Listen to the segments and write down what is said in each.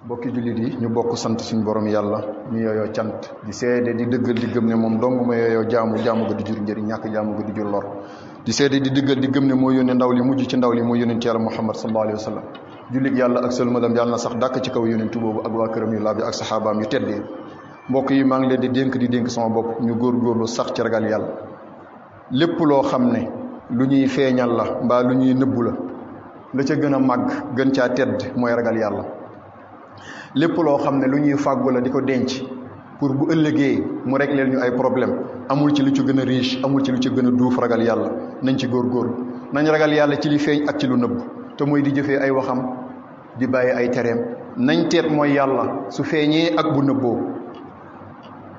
bokki jullit yi ñu bokk sant suñu borom yàlla ñu yooyoo cant di seede di dëggal di gëm ne moom dong ma yooyoo jaamu ga di jur njëriñ ñàkk jaamu ga di jur lor di seede di dëggal di gëm ne moo yónnee ndaw li mujj ci ndaw li moo yónnent yàlla Muhammad sallallahu alayhi wa sallam jullit yàlla ak sëlmalam yàlla na sax dàkk ci kaw yónnentu boobu ak waa këram yu laab yi ak saxaabaam yu teddee mbokk yi maa ngi leen di dénk sama bopp ñu góorgóorlu sax ci ragal yàlla lépp loo xam ne lu ñuy feeñal la mbaa lu ñuy nëbbu la ca gën a màgg gën caa tedd mooy ragal yàlla lépp loo xam ne lu ñuy fàggu la di ko denc pour bu ëllëgee mu régleel ñu ay problème amul ci lu ci gën a riche amul ci lu ci gën a duuf ragal yàlla nañ ci góorgóorlu nañ ragal yàlla ci li feeñ ak ci lu nëbb te mooy di jëfee ay waxam di bàyyi ay tereem nañ teet mooy yàlla su feeñee ak bu nëbboo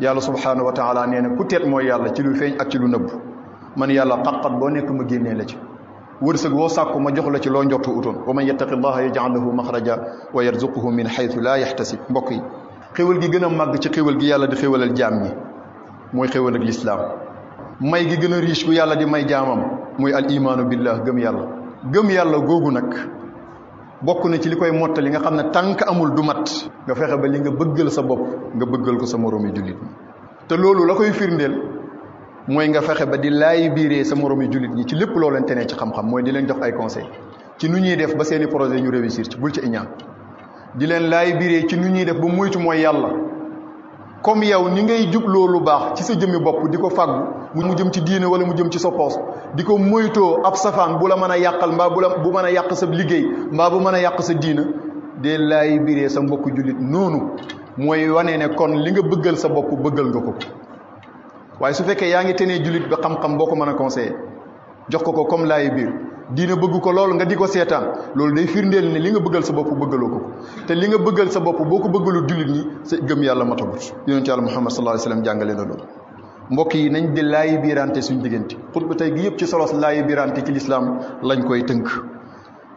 yàlla subhaanahu wa taala nee na ku teet mooy yàlla ci lu feeñ ak ci lu nëbb man yàlla xat-xat boo nekk ma génnee la ci wërsëg woo sàkku ma jox la ci loo njortu utoon wa man yattaqi llaha yaj'al lahu maxraja wa yarzuquhu min xaytu laa yaxtasib mbokk yi xéwal gi gën a màgg ci xéwal gi yàlla di xéwalal jaam ñi mooy xéwal ak lislaam may gi gën a riche gu yàlla di may jaamam mooy al imaanu billah gëm yàlla googu nag bokk na ci li koy mottali nga xam ne tànk amul du mat nga fexe ba li nga bëggal sa bopp nga bëggal ko sa moroomi jullit ñi te loolu la koy firndeel mooy nga fexe ba di laay biiree sa moroomi jullit ñi ci lépp loo leen tenee ci xam-xam mooy di leen jox ay conseil ci nu ñuy def ba seeni projet ñu réussir ci bul ci iñaan di leen laay biiree ci nu ñuy def ba moytu mooy yàlla comme yow ni ngay jubloo lu baax ci sa jëmmi bopp di ko fàggu mu jëm ci diine wala mu jëm ci sa poos di ko moytoo ab safaan bu la mën a yàqal mbaa bu mën a yàq sa liggéey mbaa bu mën a yàq sa diina dee laay biiree sa mbokku jullit noonu mooy wane ne kon li nga bëggal sa bopp bëggal nga ko waaye su fekkee yaa ngi tenee jullit ba xam-xam boo ko mën a conseiller jox ko comme laay biir diina bëgg ko loolu nga di ko seetaan loolu day firndeel ne li nga bëggal sa bopp bëggaloo ko te li nga bëggal sa bopp boo ko bëggalul jullit ñi sa gëm yàlla matagut yonent yàlla Muhammad sallallahu alayhi wa sallam jàngale na loolu mbokk yi nañ di laayi biirante suñu diggante xutba tey gi yëpp ci solos laayi biirante ci lislaam lañ koy tënk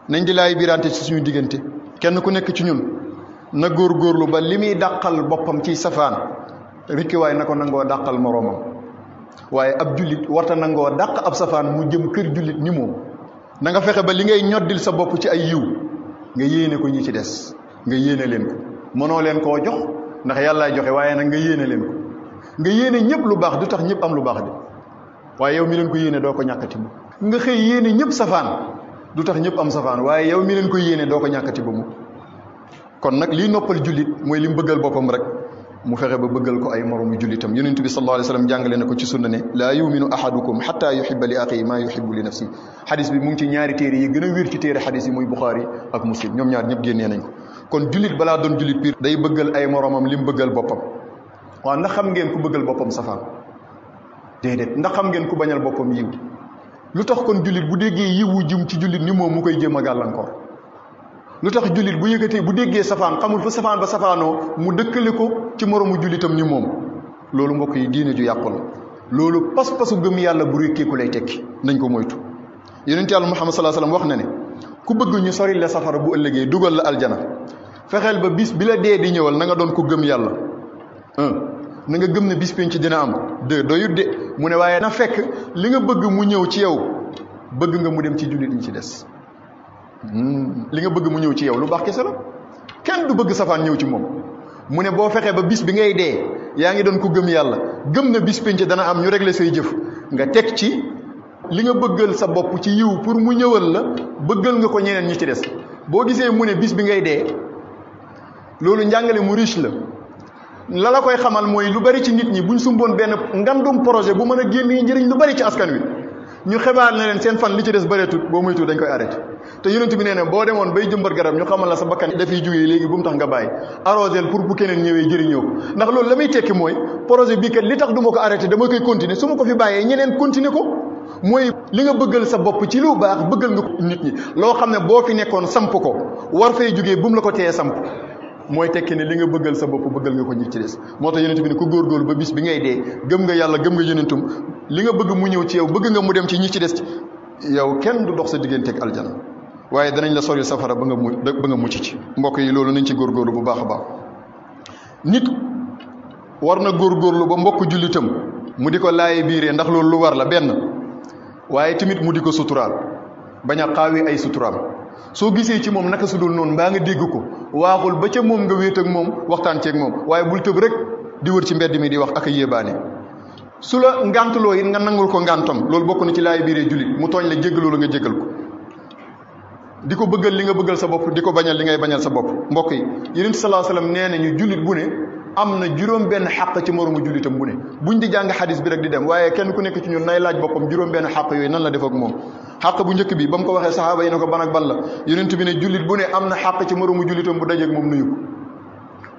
nañ di laayi biirante ci suñu diggante kenn ku nekk ci ñun na góorgóorlu ba li muy dàqal boppam ci safaan rikki waaye na ko nangoo dàqal moroomam waaye ab jullit warta nangoo dàq ab safaan mu jëm kër jullit ni moom na nga fexe ba li ngay ñoddil sa bopp ci ay yiw nga yéene ko ñi ci des nga yéene leen ko mënoo leen koo jox ndax yàllaay joxe waaye nag nga yéene leen ko nga yéene ñëpp lu baax du tax ñëpp am lu baax de waaye yow mi leen ko yéene doo ko ñàkkati mu nga xëy yéene ñëpp safaan du tax ñëpp am safaan waaye yow mi leen ko yéene doo ko ñàkkati ba mu kon nag liy noppal jullit mooy li mu bëggal boppam rek mu fexe ba bëggal ko ay moroomu jullitam yonent bi sallallahu alayhi wa sallam jàngale na ko ci sunna ne laa yuminu ahadukum xatta yuhibba li axihi maa yuhibbu li nafsi xadis bi mu ngi ci ñaari téere yi gën a wér ci téere xadis yi muy Buxaari ak Muslim ñoom ñaar ñëpp génnee nañ ko kon jullit balaa doon jullit piir day bëggal ay moroomam li mu bëggal boppam waaw ndax xam ngeen ku bëggal boppam safaan déedéet ndax xam ngeen ku bañal boppam yiw lu tax kon jullit bu déggee yiwu jëm ci jullit ni moom mu koy jéem a gàllankoor lu tax jullit bu yëkkatee bu déggee safaan xamul fa safaan ba safaanoo mu dëkkale ko ci moroomu jullitam ni moom loolu mbokk yi diine ju yàqu la loolu pas-pasu gëm yàlla bu rékkeeku lay tekki nañ ko moytu yonent yàlla Muhammad sallallahu alayhi wasallam wax na ne ku bëgg ñu sori la safara bu ëllëgee dugal la aljana fexeel ba bis bi la dee di ñëwal na nga doon ko gëm yàlla na nga gëm ne bis penc dina am doyut de mu ne waaye na fekk li nga bëgg mu ñëw ci yow bëgg nga mu dem ci jullit ñi ci des li nga bëgg mu ñëw ci yow lu baax kese la kenn du bëgg safaan ñëw ci moom mu ne boo fexee ba bis bi ngay dee yaa ngi doon ko gëm yàlla gëm na bis penc dana am ñu régler say jëf nga teg ci li nga bëggal sa bopp ci yiw pour mu ñëwal la bëggal nga ko ñeneen ñi ci des boo gisee mu ne bis bi ngay dee loolu njàngale mu riche la koy xamal mooy lu bari ci nit ñi buñ sumboon benn ngandum projet bu mën a génne njëriñ lu bari ci askan wi ñu xibaar na leen seen fan li ci des bëreetut boo moytu dañ koy arrêté te yonent bi nee na boo demoon bay jëmbat garab ñu xamal la sa bakkan dafiy jógee léegi bu mu tax nga bàyyi arrosel pour bu keneen ñëwee jëriñoo ko ndax loolu la muy tekki mooy projet bii kat li tax du ma ko arrêté dama koy continuer su ma ko fi bàyyee ñeneen continuer ko mooy li nga bëggal sa bopp ci lu baax bëggal nga ko nit ñi loo xam ne boo fi nekkoon samp ko war fay jógee bu mu la ko teye samp mooy tekki ne li nga bëggal sa bopp bëggal nga ko ñi ci des moo tax yonent bi ne ku góorgóorlu ba bis bi ngay dee gëm nga yàlla gëm nga yonentum li nga bëgg mu ñëw ci yow bëgg nga mu dem ci ñi ci des yow kenn du dox sa digganteeg aljana waaye danañ la soril safara ba nga mucc ci mbokk yi loolu nañ ci góorgóorlu bu baax a baax nit war na góorgóorlu ba mbokk jullitam mu di ko laaye biiree ndax loolu lu war la benn waaye tamit mu di ko suturaal bañ a xaawi ay suturaam soo gisee ci moom naka su dul noonu mbaa nga dégg ko waaxul ba ca moom nga wéet ak moom waxtaan ceeg moom waaye bul tëb rek di wër ci mbedd mi di wax ak a yéebaane su la ngàntuloo it nga nangul ko ngàntam loolu bokk na ci laay biiree jullit mu tooñ la jéggaloo la nga jéggal ko di ko bëggal li nga bëggal sa bopp di ko bañal li ngay bañal sa bopp mbokk yi Yonent sallallahu alayhi wasallam nee na ñu jullit bu ne am na juróom benn xàq ci moromu jullitam bu ne buñ di jàng xadis bi rek di dem waaye kenn ku nekk ci ñun nay laaj boppam juróom benn xàq yooyu nan la def ak moom xàq bu njëkk bi ba mu ko waxee saxaaba yi ne ko ban ak ban la Yonent bi ne jullit bu ne am na xàq ci moromu jullitam bu dajeeg moom nuyu ko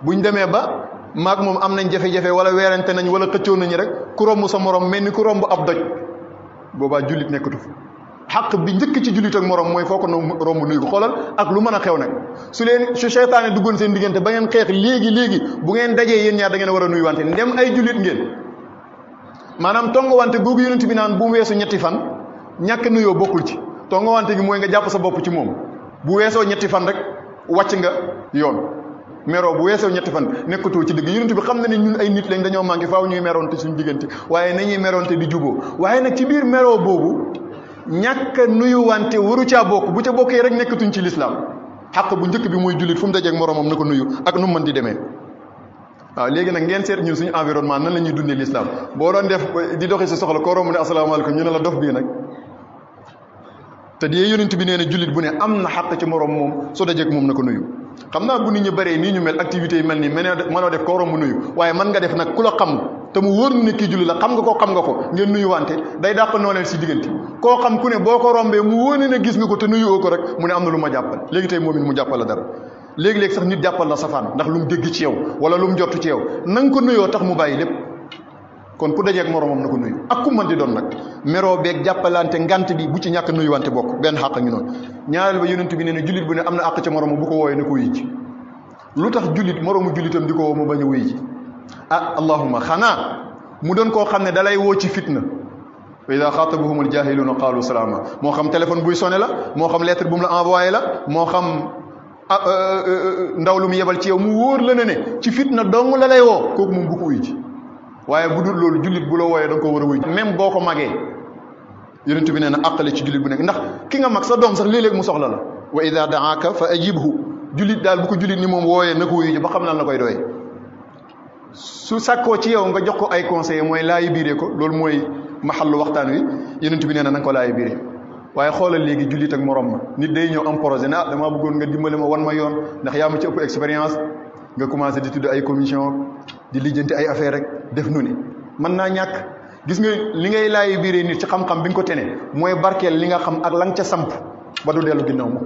buñ demee ba maag moom am nañ jafe-jafe wala weerante nañ wala xëccoo nañu rek ku romb sa morom mel ni ku romb ab doj boobaa jullit nekkatu fi xaq bi njëkk ci jullit ak morom mooy foo ko romb nuyu ko xoolal ak lu mën a xew nag su seytaane duggoon seen diggante ba ngeen xeex léegi bu ngeen dajee yéen ñaar da ngeen war a nuyu wante ndem ay jullit ngeen maanaam tongo wante googu Yonent bi naan bu mu weesu ñetti fan ñàkk nuyoo bokkul ci tongo wante gi mooy nga jàpp sa bopp ci moom bu weesoo ñetti fan rek wàcc nga yoon meroo bu weesoo ñetti fan nekkatoo ci dëgg Yonent bi xam na ne ñun ay nit lañ dañoo manqué faaw ñuy meroonte suñu diggante waaye nañuy meroonte di juboo waaye nag ci biir meroo boobu ñàkk nuyuwante waru caa bokk bu ca bokkee rek nekkatuñ ci lislaam xàq bu njëkk bi muy jullit fu mu dajeeg moromam na ko nuyu ak nu mu mën di demee waaw léegi nag ngeen seet ñun suñu environnement nan la ñuy dundee lislaam boo doon def di doxi sa soxla koo romb ne asalaamaaleykum ñu ne la dof bii nag te di Yonent bi nee na jullit bu ne am na xàq ci morom moom soo dajeeg moom na ko nuyu xam naa bu nit ñi bëree nii ñu mel activités yi mel nii mënoo def koo romb nuyu waaye mën nga def nag ku la xam te mu wóor ne kii julli la xam nga ko ngeen nuyu wante day dàq nooneel si diggante koo xam ku ne boo ko rombee mu wóor ne gis nga ko te nuyoo ko rek mu ne am na lu ma jàppal léegi tey moom it mu jàppal la dara léegi-léegi sax nit jàppal la safaan ndax lu mu dégg ci yow wala lu mu jot ci yow na nga ko nuyoo tax mu bàyyi lépp kon ku dajeeg moromam na ko nuyu ak ku mën di doon nag meroo beeg jàppalante ngant bi bu ci ñàkk nuyu wante bokk benn xàq ñu noonu ñaareel ba Yonent bi nee na jullit bu ne am na àq ca moromam bu ko wooyee na ko wuyu ji lu tax jullit moromu jullitam di ko woo mu bañ a wuyu ji allahumma xanaa mu doon koo xam ne dalay woo ci fitna wa ida xaatabahumul jaahiluuna qaalu salaama moo xam téléphone buy sonné la moo xam lettre bu mu la envoyé la moo xam ndaw lu mu yebal ci yow mu wóor la ne ci fitna dong la lay woo kooku moom bu ko wuyu ji waaye bu dul loolu jullit bu la wooyee da nga ko war a wuyu même boo ko magee Yonent bi nee na àqale ci jullit bu nekk ndax ki nga mag sa doom sax léeg-léeg mu soxla la wa ida daaka fa ajibhu jullit daal bu ko jullit ni moom wooyee na ko wuyu ji ba xam lan la koy doyee su sàkkoo ci yow nga jox ko ay conseil mooy laayi biiree ko loolu mooy maxallu waxtaan wi Yonent bi nee na nga ko laayi biiree waaye xoolal léegi jullit ak morom ma nit day ñëw am projet ne damaa bëggoon nga dimbale ma wan ma yoon ndax yaa ma ci ëpp expérience nga commencé di tudd ay commission di lijjanti ay affaire rek def nu ne mën naa ñàkk gis nga li ngay laayi biiree nit ci xam-xam bi nga ko tene mooy barkeel li nga xam ak la nga ca samp ba du dellu ginnaaw mu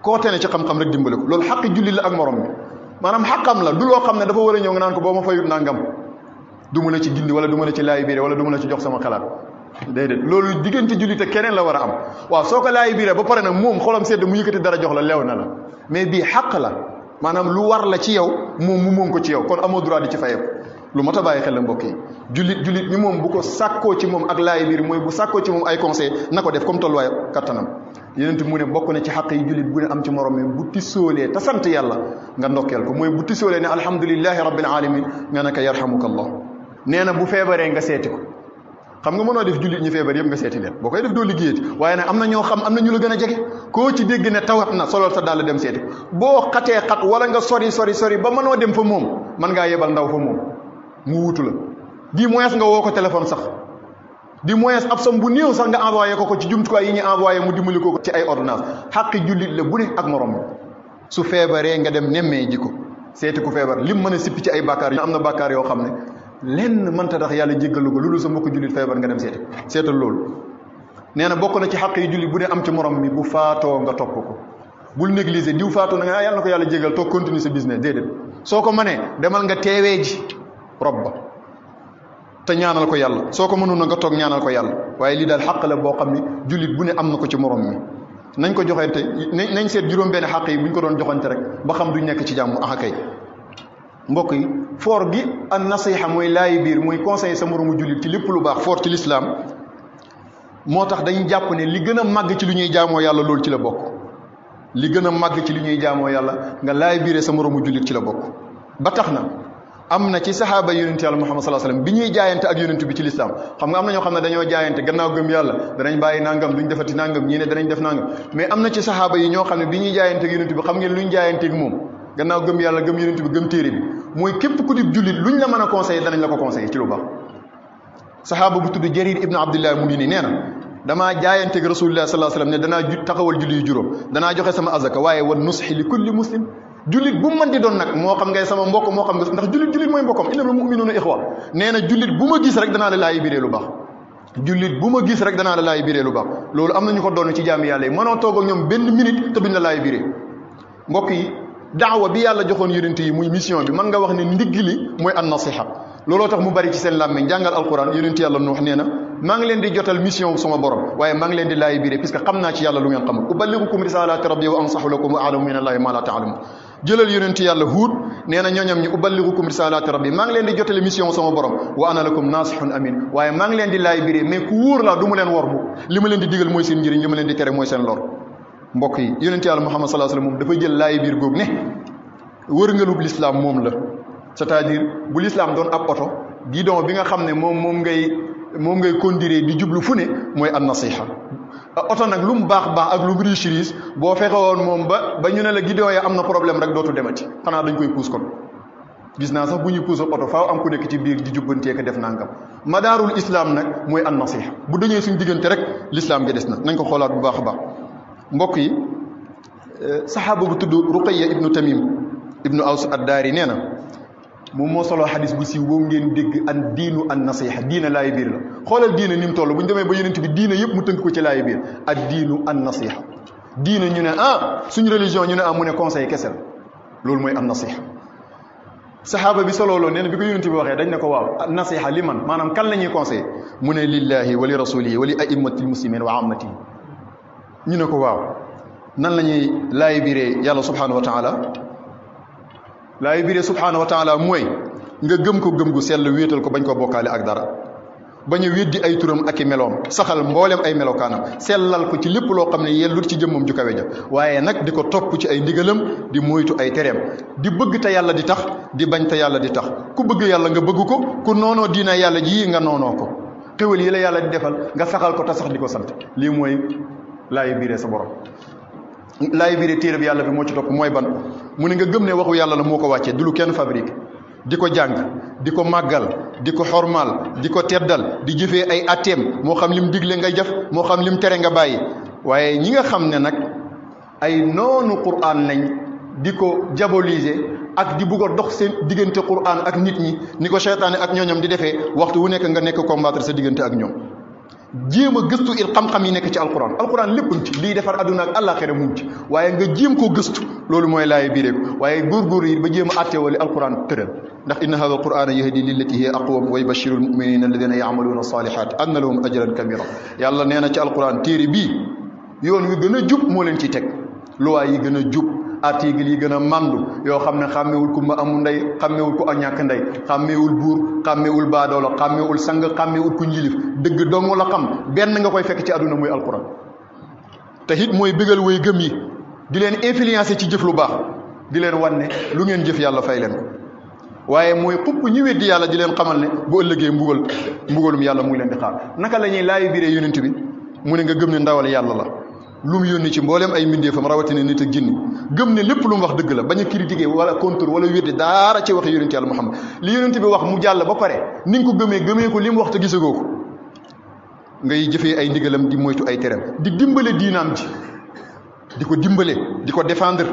koo tene ci xam-xam rek dimbale ko loolu xaqi jullit la ak morom bi maanaam xaqam la du loo xam ne dafa war a ñëw nga naan ko boo ma fayut nangam du ma la ci gindi wala du ma la ci laayi biire wala du ma la ci jox sama xalaat déedéet loolu diggante jullit ak keneen la war a am waaw soo ko laayi biire ba pare nag moom xolam sedd mu yëkkati dara jox la leew na la mais bii xaq la maanaam lu war la ci yow moom mu moom ko ci yow kon amoo droit di ci fayeeku lu mat a bàyyi xel la mbokk yi jullit ni moom bu ko sàkkoo ci moom ak laayi biir mooy bu sàkkoo ci moom ay conseil na ko def comme tolluwaay kattanam Yonent mu ne bokk na ci xaq yi jullit bu ne am ci morom mi bu tisoolee te sant yàlla nga ndokkeel ko mooy bu tisoolee ne alhamdulillahi rabbil alamin nga ne ko yarhamukallah nee na bu feebaree nga seeti ko xam nga mënoo def jullit ñi feebar yëpp nga seeti leen boo koy def doo liggéeyati waaye nag am na ñoo xam am na ñu la gën a jege koo ci dégg ne tawat na solol sa dàll dem seeti boo xatee xat wala nga sori ba mënoo dem fa moom mën ngaa yebal ndaw fa moom mu wutu la di moins nga woo ko téléphone sax di moins ab som bu néew sax nga envoyé ko ci jumtukaay yi ñu envoyé mu dimbali ko ci ay ordonnance xaqi jullit la bu ne ak morom su feebaree nga dem nemmee ji ko seeti ku feebar lim mën a sippi ci ay bàkkaar yi am na bàkkaar yoo xam ne lenn mënta tax yàlla jéggalu ko loolu sa mbokk jullit feebar nga dem seetal loolu nee na bokk na ci xaq yi jullit bu ne am ci morom mi bu faatoo nga topp ko bul négliger diw faatoo na nga yàlla na ko yàlla jéggal toog continue sa business déedéet soo ko mënee demal nga teewee ji rob ba te ñaanal ko yàlla soo ko mënoon na nga toog ñaanal ko yàlla waaye lii daal xaq la boo xam ni jullit bu ne am na ko ci morom mi nañ ko joxante nañ seet juróom benn xaq yi bu ñu ko doon joxante rek ba xam duñ nekk ci jàmm kay mbokk yi foor gi an nasiha mooy laayi biir mooy conseil sa moromu jullit ci lépp lu baax foor ci lislaam moo tax dañu jàpp ne li gën a màgg ci lu ñuy jaamoo yàlla loolu ci la bokk li gën a màgg ci li ñuy jaamoo yàlla nga laayi biire sa moromu jullit ci la bokk ba tax na am na ci saxaaba yonent yàlla Muhammad sallallahu alayhi wasallam bi ñuy jaayante ak yonent bi ci lislaam xam nga am na ñoo xam ne dañoo jaayante gannaaw gëm yàlla danañ bàyyi nangam duñ defati nangam ñii ne danañ def nangam mais am na ci saxaaba yi ñoo xam ne bi ñuy jaayante ak yonent bi xam ngeen luñ jaayante ak moom gannaaw gëm yàlla gëm yonent bi gëm téere bi mooy képp ku di jullit luñ la mën a conseiller danañ la ko conseiller ci lu baax. saxaaba bu tudd Jarir ibnu Abdullah mu ngi nii nee na damaa jaayante ak rasulullah sallallahu alayhi wasallam ne danaa taxawal julli yu juróom danaa joxe sama azaka waaye wa nusxi li kulli muslim jullit bu mu mën di doon nag moo xam ngay sama mbokk moo xam nga ndax jullit mooy mbokkam innamal mu'minuuna ixwa nee na jullit bu ma gis rek danaa la laay biree lu baax jullit bu ma gis rek danaa la laay biree lu baax loolu am na ñu ko doon ci jaami yàlla yi mënoo toog ak ñoom benn minute te duñ la laay biree mbokk yi daawa bi yàlla joxoon yonent yi muy mission bi mën nga wax ne ndigg li mooy an nasiha looloo tax mu bari ci seen làmmeñ jàngal alquran yonent yàlla Nuux nee na maa ngi leen di jotal mission sama borom waaye maa ngi leen di laay biree puisque xam naa ci yàlla lu ngeen xamul uballighukum risalati rabbi wa ansahu lakum wa a'lamu min allahi ma la ta'lamun jëlal yonent yàlla Huud nee na ñooñam ñi uballighukum risalati rabbi maa ngi leen di jotale mission sama borom wa ana lakum nasihun amin waaye maa ngi leen di laay biree mais ku wóor laa du mu leen wor bu li ma leen di digal mooy seen njëriñ li ma leen di tere mooy seen lor mbokk yi yonent yàlla Muhammad sallallahu alayhi wasallam moom dafa jël laay biir googu ne wërngalub l'islam moom la c'est-à-dire bu l'islam doon ab oto guidon bi nga xam ne moom ngay conduire di jublu fu ne mooy an nasiha oto nag lu mu baax ak lu mu riche boo fexe woon moom ba ñu ne la guidon ya am na problème rek dootu demati xanaa dañ koy puus kon gis naa sax bu ñuy puus oto faaw am ku nekk ci biir di jubbantee ko def nangam madaarul islam nag mooy an nasiha bu dañee suñ diggante rek l'islam gi des na nañ ko xoolaat bu baax a baax mbokk yi saxaaba bu tudd Ruqayya ibnu Tamim ibnu Aws ad-Daari nee na moom moo soloo xadis bu siiw boobu ngeen dégg an diinu an nasiha diina laay biir la xoolal diina ni mu toll bu ñu demee ba yonent bi diina yëpp mu tënk ko ci laay biir ad diinu an nasiha diina ñu ne suñu religion ñu ne mu ne conseil kese la loolu mooy an nasiha saxaaba bi soloo loolu nee na bi ko yonent bi waxee dañ ne ko waaw nasiha li man maanaam kan la ñuy conseil mu ne lillahi wa li rasulihi wa li aimmatil muslimin wa ammatihi ñu ne ko waaw nan la ñuy laay biiree yàlla subhanahu wa taala laay biree subhaanahu wa taala mooy nga gëm ko gëm gu sell wéetal ko bañ ko bokkaale ak dara bañ a weddi ay turam ak i meloom saxal mboolem ay melokaanam sellal ko ci lépp loo xam ne yellut ci jëmmam ju kawe ja waaye nag di ko topp ci ay ndigalam di moytu ay tereem di bëgg te yàlla di tax di bañ te yàlla di tax ku bëgg yàlla nga bëgg ko ku noonoo diina yàlla ji nga noonoo ko xéwal yi la yàlla di defal nga saxal ko te sax di ko sant lii mooy laay biree sa borom laay biree téere bi yàlla bi moo ci topp mooy ban mu ne nga gëm ne waxu yàlla la moo ko wàccee du lu kenn fabrique di ko jàng di ko màggal di ko xormaal di ko teddal di jëfee ay atteem moo xam lim digle nga jëf moo xam lim tere nga bàyyi waaye ñi nga xam ne nag ay noonu Qur'an lañ di ko diaboliser ak di bugg a dox seen diggante Qur'an ak nit ñi ni ko seytaane ak ñooñam di defee waxtu wu nekk nga nekk combattre sa diggante ak ñoom jéem a gëstu xam-xam yi nekk ci alquran lépp ci lii defar adduna ak àllaaxira mu ci waaye nga jéem koo gëstu loolu mooy laay biireeku waaye góorgóor yi ba jéem a àtteewali alquran tëral ndax inna hada alqurana yahdi lillati hiya aqwam wa yubashiru almuminina alladina yacmaluuna alsalihat anna lahum ajran kabira yàlla nee na ci alquran téere bii yoon wi gën a jub moo leen ciy teg luwaay yi gën a jub article yi gën a mandu yoo xam ne xàmmewul ku ma amul ndey xàmmewul ku a ñàkk ndey xàmmewul buur xàmmewul baadoola xàmmewul sang xàmmewul ku njilif dëgg dong la xam benn nga koy fekk ci àdduna muy alquran te it mooy bégal way gëm yi di leen influencer ci jëf lu baax di leen wan ne lu ngeen jëf yàlla fay leen ko waaye mooy xupp ñi weddi yàlla di leen xamal ne bu ëllëgee mbugalum yàlla mu ngi leen di xaar naka la ñuy laayi biree yonent bi mu ne nga gëm ne ndawal yàlla la lu mu yónni ci mbooleem ay mbindeefam rawatina nit ak jinni gëm ne lépp lu mu wax dëgg la bañ a critiquer wala contre wala weddi daara ci wax yonent yàlla Muhammad li yonent bi wax mu jàll ba pare ni nga ko gëmee ko li mu wax te gisagoo ko ngay jëfee ay ndigalam di moytu ay teram di dimbale diinaam ji di ko dimbale di ko défendre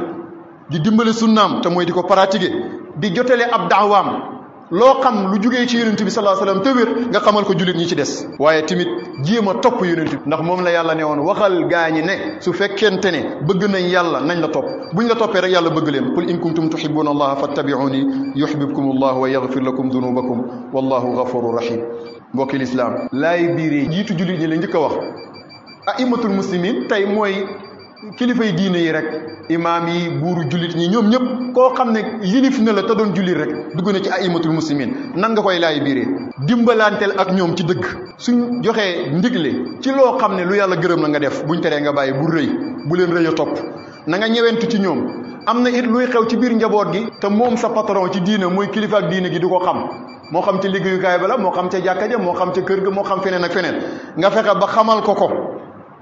di dimbale sunnaam te mooy di ko pratiquer di jotale ab daawaam loo xam lu jugee ci yonent bi sallallahu alayhi wasallam te wér nga xamal ko jullit ñi ci des waaye tamit jéem a topp yonent bi ndax moom la yàlla ne woon waxal gaañi ne su fekkente ne bëgg nañ yàlla nañ la topp buñ la toppee rek yàlla bëgg leen qul in kuntum tuhibbuna allaha fattabi'uni yuhibbukum allah wa yaghfir lakum dunubakum wallahu ghafurur rahim mbokki lislaam laay biiree jiitu jullit ñi la njëkk a wax a'immatul muslimin tey mooy kilifay diine yi rek imaam yi buuru jullit ñi ñoom ñëpp koo xam ne yilif na la te doon jullit rek dugg na ci aimatul muslimin nan nga koy laay biiree dimbalanteel ak ñoom ci dëgg suñ joxee ndigle ci loo xam ne lu yàlla gërëm na nga def buñ teree nga bàyyi bu rëy bu leen rëy a topp na nga ñewentu ci ñoom am na it luy xew ci biir njaboot gi te moom sa patron ci diina muy kilifa ak diina gi du ko xam moo xam ci liggéeyukaay ba la moo xam ca jàkka ja moo xam ca kër ga moo xam feneen ak feneen nga fexe ba xamal ko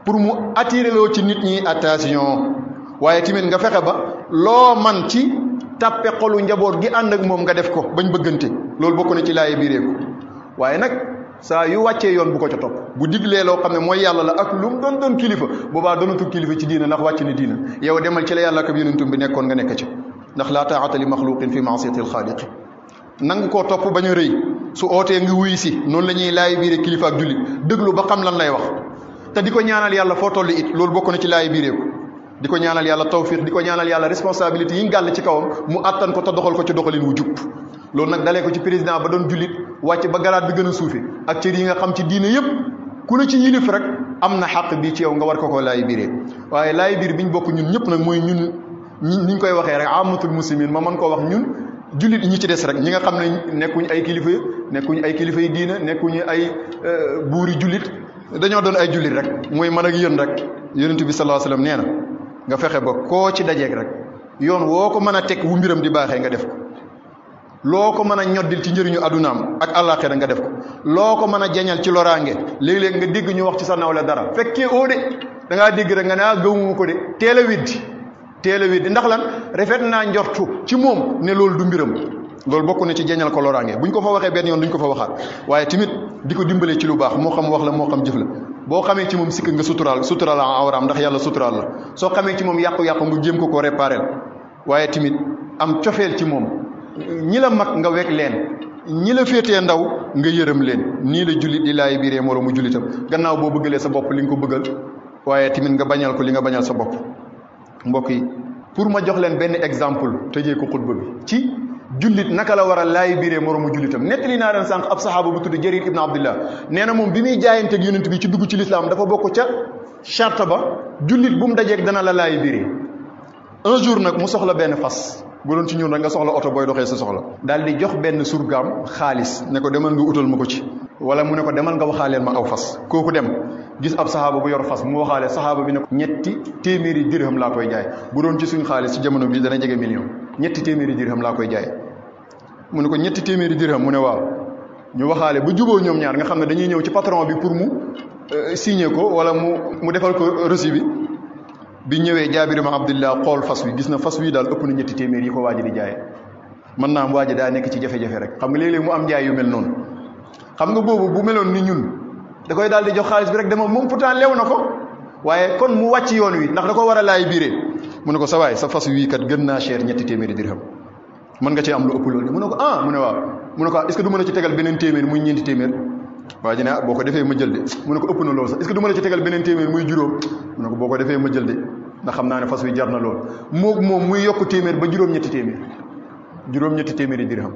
pour mu attirer loo ci nit ñi attention waaye tamit nga fexe ba loo man ci tàppe xolu njaboot gi ànd ak moom nga def ko bañ bëggante loolu bokk na ci laaye biiree ko waaye nag saa yu wàccee yoon bu ko ca topp bu diglee loo xam ne mooy yàlla la ak lu mu doon kilifa boobaa doonatul kilifa ci diina ndax wàcc ne diina yow demal ci la yàlla ak yonentum bi nekkoon nga nekk ci ndax laa taa'ata li maxluqin fi maasiyati alxaaliqi nangu koo topp bañ a rëy su ootee ngi wuy si noonu la ñuy laaye biire kilifa ak jullit déglu ba xam lan lay wax te di ko ñaanal yàlla foo toll it loolu bokk na ci laaye biiree ko di ko ñaanal yàlla tawfiq di ko ñaanal yàlla responsabilité yi ngàll ci kawam mu attan ko te doxal ko ci doxalin wu jub loolu nag dalee ko ci président ba doon jullit wàcc ba garaat bi gën a suufe ak cër yi nga xam ci diine yëpp ku la ci yilif rek am na xàq bi ci yow nga war ko laayi biiree waaye laayi biir bi ñu bokk ñun ñëpp nag mooy ñun niñ koy waxee rek amatul muslimin ma mën koo wax ñun jullit ñi ci des rek ñi nga xam ne nekkuñ ay kilifa yi diina nekkuñu ay buuri jullit dañoo doon ay jullit rek mooy man ak yéen rek yonent bi sallallahu alayhi wasallam nee na nga fexe ba koo ci dajeeg rek yoon woo ko mën a teg wu mbiram di baaxee nga def ko loo ko mën a ñoddil ci njëriñu adunaam ak àllaaxira nga def ko loo ko mën a jañal ci loraange léeg-léeg nga dégg ñu wax ci sa nawle dara fekkee oo de da ngaa dégg rek nga ne gëmuma ko de teel a weddi ndax lan rafet naa njortu ci moom ne loolu du mbiram loolu bokk na ci jañal ko loraange buñ ko fa waxee benn yoon duñ ko fa waxaat waaye tamit di ko dimbalee ci lu baax moo xam wax la moo xam jëf la boo xamee ci moom sikk nga suturaal awraam ndax yàlla suturaal la soo xamee ci moom yàqu-yàqu nga jéem ko réparel waaye tamit am cofeel ci moom ñi la mag nga wekk leen ñi la féetee ndaw nga yërëm leen nii la jullit di laay biiree moroomu jullitam gannaaw boo bëggalee sa bopp li nga ko bëggal waaye tamit nga bañal ko li nga bañal sa bopp mbokk yi pour ma jox leen benn exemple tëjee ko xutba bi ci jullit naka la war a laay biiree moroomu jullitam nettali naa leen sànq ab saxaaba bu tudd Jarir ibn Abdullah nee na moom bi muy jaayanteeg yonent bi ci dugg ci lislaam dafa bokk ca charte ba jullit bu mu dajeeg dana la laay biiree un jour nag mu soxla benn fas bu doon ci ñun rek nga soxla oto booy doxee sa soxla daal di jox benn surgaam xaalis ne ko demal nga utal ma ko ci wala mu ne ko demal nga waxaaleel ma aw fas kooku dem gis ab saxaaba bu yor fas mu waxaale saxaaba bi ne ko ñetti téeméeri dirham laa koy jaay bu doon ci suñ xaalis ci jamono bi dana jege million ñetti téeméeri dirham laa koy jaay mu ne ko ñetti téeméeri dirham mu ne waaw ñu waxaale ba juboo ñoom ñaar nga xam ne dañuy ñëw ci patron bi pour mu signer ko wala mu defal ko reçu bi ñëwee Jaabir ibn Abdullah xool fas wi gis na fas wi daal ëpp na ñetti téeméer yi ko waaji di jaaye mën naa am waaji daa nekk ci jafe-jafe rek xam nga léeg-léeg mu am njaay yu mel noonu xam nga boobu bu meloon ni ñun da koy daal di jox xaalis bi rek dama moom pourtant lew na ko waaye kon mu wàcc yoon wi ndax da ko war a laay biiree mu ne ko sa waay sa fas wii kat gën naa cher ñetti téeméeri dirham mën nga cee am lu ëpp loolu mu ne ko mu ne waaw mu ne ko est-ce que du mën a ci tegal beneen téeméer muy ñeenti téeméer waa ji ne boo ko defee ma jël de mu ne ko ëpp na loolu sax est-ce que du mën a ci tegal beneen téeméer muy juróom mu ne ko boo ko defee ma jël de ndax xam naa ne fas wi jar na lool moom muy yokk téeméer ba juróom-ñetti téeméeri dirham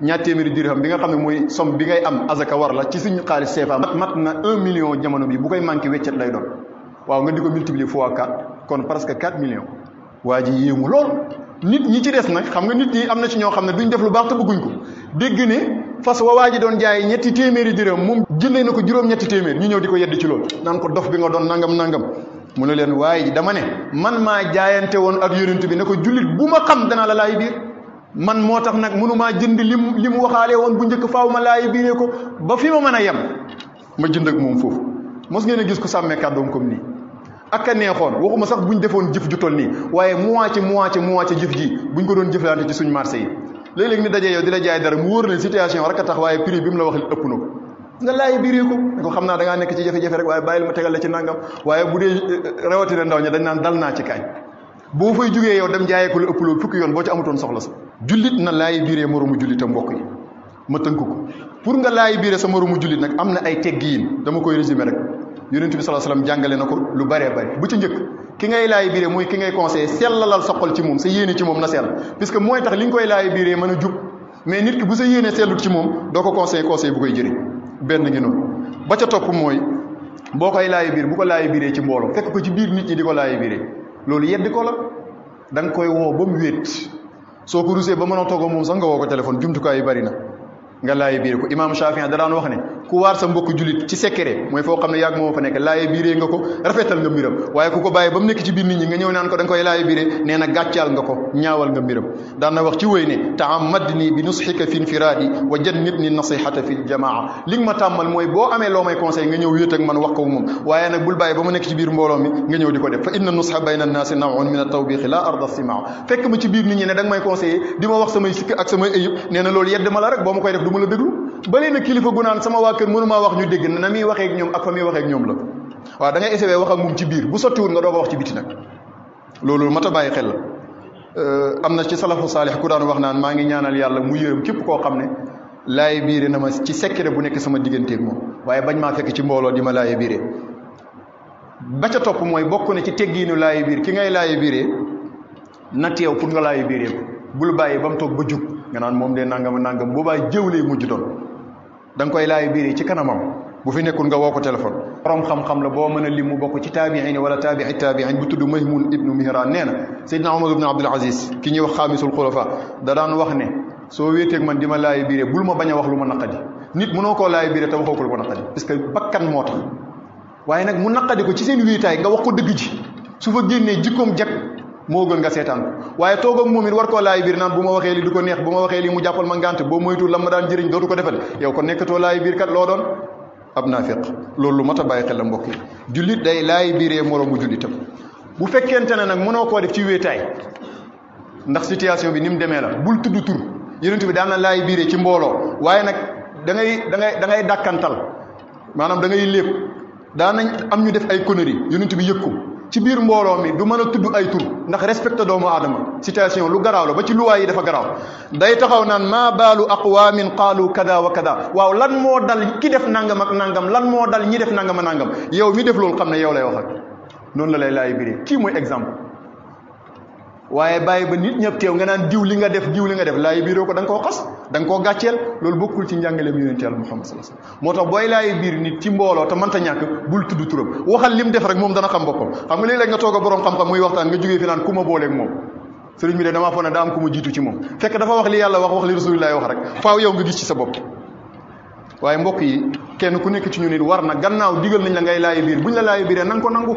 ñaar téeméeri dirham bi nga xam ne mooy somme bi ngay am azaka war la ci suñu xaalis CFA mat na 1 million jamono bi bu koy manqué weccet lay doon waaw nga di ko multiplier fois 4 kon presque 4 millions waa ji yéemu lool nit ñi ci des nag xam nga nit ñi am na ci ñoo xam ne duñ def lu baax te bëgguñ ko dégg ne fas wa waa ji doon jaay ñetti téeméeri dirham moom jëndee na ko juróom-ñetti téeméer ñu ñëw di ko yedd ci loolu naan ko dof bi nga doon nangam mu ne leen waaye dama ne man maa jaayante woon ak yonent bi ne ko jullit bu ma xam danaa la laay biir man moo tax nag mënumaa jënd li mu waxaalee woon bu njëkk faaw ma laay biiree ko ba fi ma mën a yem ma jënd ak moom foofu mos ngeen a gis ko sàmmee kàddoom comme nii ak a neexoon waxuma sax buñ defoon jëf ju toll nii waaye moitié jëf ji buñ ko doon jëflante ci suñ marché yi léeg-léeg ni dajee yow di la jaay dara mu wóor na situation rek a tax waaye prix bi mu la wax ëpp na ko nga laay biiree ko ne ko xam naa da ngaa nekk ci jafe-jafe rek waaye bàyyil ma tegal la ci nangam waaye bu dee rawatina ndaw ña dañ naan dal naa ci kaay boo fay jógee yow dem jaayee ko lu ëpp loolu fukki yoon boo ci amutoon soxla sa jullit na laay biiree moroomu jullitam mbokk yi ma tënk ko pour nga laay biiree sa moroomu jullit nag am na ay teggiin dama koy résumer rek yonent bi sallallahu alayhi wasallam jàngale na ko lu bëree bëri bu ci njëkk ki ngay laay biiree mooy ki ngay conseillé sellalal sa xol ci moom sa yéene ci moom na sell puisque mooy tax li nga koy laay biiree mën a jub mais nit ki bu sa yéene sellut ci moom doo ko conseillé bu koy jëriñ benn ngi noonu ba ca topp mooy boo koy laay biir bu ko laay biiree ci mbooloo fekk ko ci biir nit ñi di ko laay biiree loolu yeddi ko la da nga koy woo ba mu wéet soo ko rusee ba mën a toogoo moom sax nga woo ko téléphone jumtukaay yi bari na nga laaye biire ko imam Shafii da daan wax ne ku waar sa mbokk julit ci secret mooy foo xam ne yàgg moo fa nekk laaye biire nga ko rafetal nga mbiram waaye ku ko bàyyi ba mu nekk ci biir nit ñi nga ñëw naan ko da nga koy laaye biire nee na gàccaal nga ko ñaawal nga mbiram daan na wax ci wéy ne ta'ammadni bi nushika fi infiraadi wa jannibni nasihata fi jamaa li nga ma tàmmal mooy boo amee loo may conseil nga ñëw wéet ak man wax ko moom waaye nag bul bàyyi ba mu nekk ci biir mbooloo mi nga ñëw di ko def fa inna nusha bayna annaasi naw'un min at-tawbiixi la arda simaa fekk ma ci biir nit ñi ne da nga may conseiller di ma wax samay sikk ak samay ayib nee na loolu yedd ma la rek boo ma koy def du ma la déglu balee na kilifa gu naan sama waa kër mënumaa wax ñu dégg na muy waxee ak ñoom ak fa muy waxee ak ñoom la waaw da ngay essayer wax ak moom ci biir bu sottiwul nga doog a wax ci biti nag loolu mat a bàyyi xel la am na ci salafu saalix ku daan wax naan maa ngi ñaanal yàlla mu yërëm képp koo xam ne laaye biire na ma ci secret bu nekk sama digganteeg moom waaye bañ maa fekk ci mbooloo di ma laaye biire ba ca topp mooy bokk na ci teggiinu laaye biir ki ngay laaye biire na teew pour nga laaye biire ko bul bàyyi ba mu toog ba jug nga naan moom de nangam nangam boobaa jëw lay mujj doon da nga koy laaye biire ci kanamam bu fi nekkul nga woo ko téléphone borom xam-xam la boo mën a lim mu bokk ci taabiin wala taabiin bu tudd Maymun ibnu Mihran nee na Seydina Omar ibnu Abdul Aziz ki ñuy wax xaamisul xulafa da daan wax ne soo wéeteeg man di ma laaye biire bul ma bañ a wax lu ma naqadi nit mënoo koo laaye biire te waxoo ko lu ma naqadi parce que bakkan moo tax waaye nag mu naqadi ko ci seen wéetaay nga wax ko dëgg ji su fa génnee jikkoom jag moo gën nga seetaan ko waaye toog ak moom it war koo laaye biir naan bu ma waxee li du ko neex bu ma waxee li mu jàppal ma ngànt boo moytu la ma daan jëriñ dootu ko defal yow kon nekkatoo laaye biir kat loo doon ab naafiq loolu lu mat a bàyyi xel la mbokk yi jullit day laaye biiree moroomu jullitam bu fekkente ne nag mënoo koo def ci wéetaay ndax situation bi ni mu demee la bul tudd tur yonent bi daan na laaye biiree ci mbooloo waaye nag da ngay dàkkantal maanaam da ngay lépp daan nañ am ñu def ay conneries yonent bi yëg ko ci biir mbooloo mi du mën a tudd ay tur ndax respecté doomu aadama situation lu garaaw la ba ci luwaay yi dafa garaaw day taxaw naan maa baalu aqwaamin qaalu kada wa kada waaw lan moo dal ki def nangam ak nangam lan moo dal ñi def nangam ak nangam yow mi def loolu xam ne yow lay waxal noonu la lay laay biree kii mooy exemple waaye bàyyi ba nit ñëpp teew nga naan diw li nga def laay biiroo ko da nga koo xas da nga koo gàcceel loolu bokkul ci njàngaleem yonent Yàlla Muhammad sallallahu alayhi wasallam moo tax booy laay biir nit ci mbooloo te mënta ñàkk bul tudd turam waxal lim def rek moom dana xam boppam xam nga léeg-léeg nga toog a borom xam-xam muy waxtaan nga jógee fi naan ku ma booleeg moom sëriñ bi de damaa foog ne daa am ku ma jiitu ci moom fekk dafa wax li yàlla wax li rasulillahi wax rek faaw yow nga gis ci sa bopp waaye mbokk yi kenn ku nekk ci ñu nit war na gannaaw digal nañ la ngay laay biir buñ la laay biiree na nga ko nangu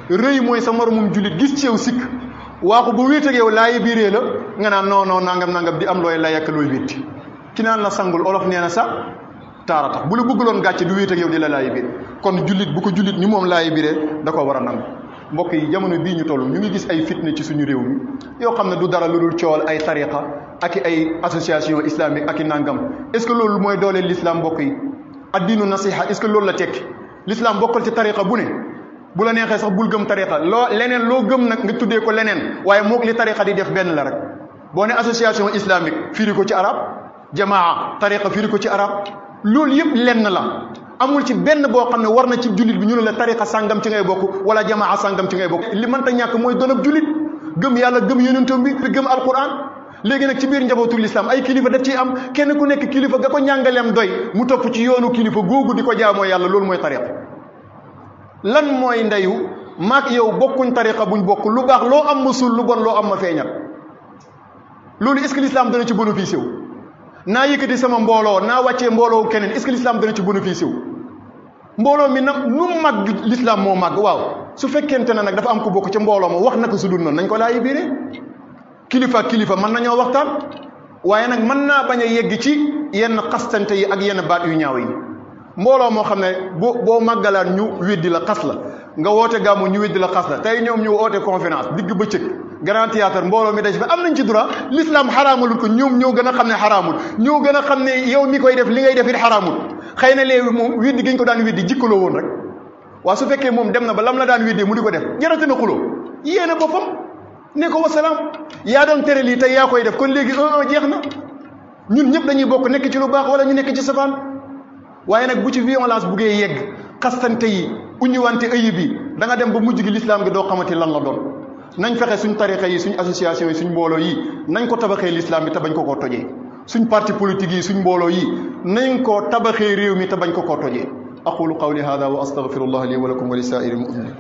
rëy mooy sa moromum julit gis ci yow sikk waaxu bu wéet ak yow laayi biiree la nga naan non nangam di am looy lay ak looy wétti ki naan la sangul olof nee na sax taara tax bu la bëggaloon gàcce du wéet ak yow di la laayi biir kon jullit bu ko jullit ni moom laayi biiree da ko war a nangu mbokk yi jamono bii ñu toll ñu ngi gis ay fitna ci suñu réew mi yoo xam ne du dara lu dul coowal ay tariqa ak i ay association islamique ak i nangam est-ce que loolu mooy dooleel l'islam mbokk yi addiinu nasiha est-ce que loolu la tekki l'islam bokkal ci tariqa bu ne bu la neexee sax bul gëm tariqa leneen loo gëm nag nga tuddee ko leneen waaye moog li tariqa di def benn la rek boo ne association islamique firi ko ci arab jamaa tariqa firi ko ci arab loolu yëpp lenn la amul ci benn boo xam ne war na ci jullit bi ñu ne la tariqa sàngam ci ngay bokk wala jamaa sàngam ci ngay bokk li mënta ñàkk mooy doonab jullit gëm yàlla gëm yonentam bi gëm alquran léegi nag ci biir njabootul islam ay kilifa daf ciy am kenn ku nekk kilifa ga ko ñàngaleem doy mu topp ci yoonu kilifa googu di ko jaamoo yàlla loolu mooy tariqa lan mooy ndeyu maak yow bokkuñ tariqa buñ bokk lu baax loo am ma suul lu bon loo am ma feeñal loolu est-ce que l'islam dana ci bénéficié wu naa yëkkati sama mbooloo naa wàccee mbooloo keneen est-ce que l'islam dana ci bénéficié wu mbooloo mi nag nu mag l'islam moo màgg waaw su fekkente ne nag dafa am ko bokk ca mbooloo ma wax naka su dul noonu nañ ko laayi biire kilifa mën nañoo waxtaan waaye nag mën naa bañ a yegg ci yenn xastante yi ak yenn baat yu ñaaw yi mbooloo moo xam ne boo màggalaan ñu weddi la xas la nga woote gàmmu ñu weddi la xas la tey ñoom ñu woote conférence digg bëccëg grand théâtre mbooloo mi daj fa am nañ ci droit l'islam xaraamalul ko ñoom ñoo gën a xam ne xaraamul ñoo gën a xam ne yow mi koy def li ngay def it xaraamul xëy na léegi moom weddi gi ñu ko daan weddi jikkaloo woon rek waaw su fekkee moom dem na ba lam la daan weddee mu di ko def jarate na xuloo yéena boppam ne ko wasalaam yaa doon tere lii tey yaa koy def kon léegi jeex na ñun ñëpp dañuy bokk nekk ci lu baax wala ñu nekk ci safaan waaye nag bu ci violence buggee yegg xastante yi uñuwante ayib yi da nga dem ba mujj gi l'islam gi doo xamante lan la doon nañ fexe suñ tarixa yi suñ association yi suñ mbooloo yi nañ ko tabaxee l'islam bi te bañ ko koo tojee suñ parti politique yi suñ mbooloo yi nañ ko tabaxee réew mi te bañ ko koo tojee aqulu qawli hada wa astaghfirullah li wa lakum wa li saa'iril mu'minin